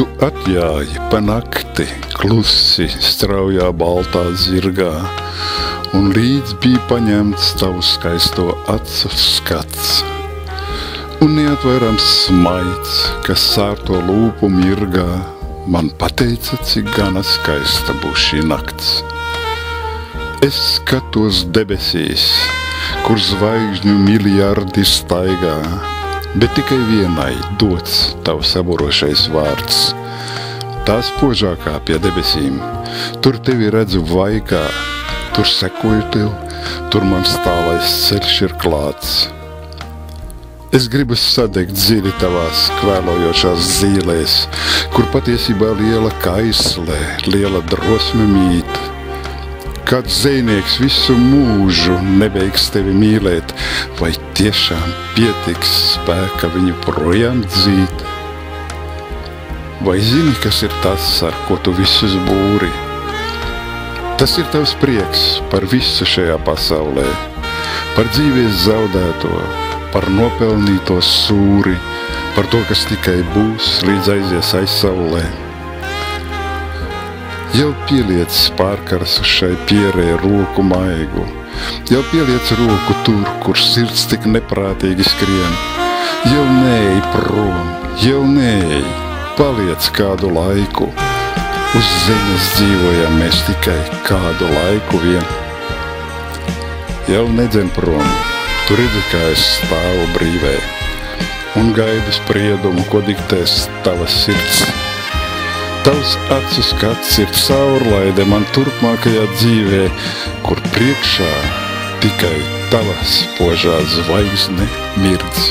Tu atjāji pa nakti, klusi, straujā baltā zirgā, un līdz bija paņemts tavu skaisto acu skats. Un neatvairams smaids, kas sārto lūpu mirgā, man pateica, cik gana skaista būs šī nakts. Es skatos debesīs, kur zvaigžņu miljardi staigā, bet tikai vienai dots tavs saburošais vārds. Tā spožākā pie debesīm, tur tevi redzu vaigā, tur sekoju tev, tur mans tālais ceļš ir klāts. Es gribu sadegt dziļi tavās kvēlojošās zīlēs, kur patiesībā liela kaislē, liela drosme mīt. Kāds zvejnieks visu mūžu nebeigs tevi mīlēt, vai tiešām pietiks spēka viņu projām dzīt? Vai zini, kas ir tas, ar ko tu visus būri? Tas ir tavs prieks par visu šajā pasaulē, par dzīves zaudēto, par nopelnīto sūri, par to, kas tikai būs, līdz aizies aizsaulē. Jau pieliec pārkaras uz šai pierē roku maigu, jau pieliec roku tur, kur sirds tik neprātīgi skrien. Jau neej prom, jau neej, paliec kādu laiku. Uz zemes dzīvojam mēs tikai kādu laiku vien. Jau nedzen prom, tu redzi, kā es stāvu brīvē un gaidu spriedumu, ko diktēs tavas sirds. Tavs acu skats ir caurlaide man turpmākajā dzīvē, kur priekšā tikai tava spožā zvaigzne mirdz.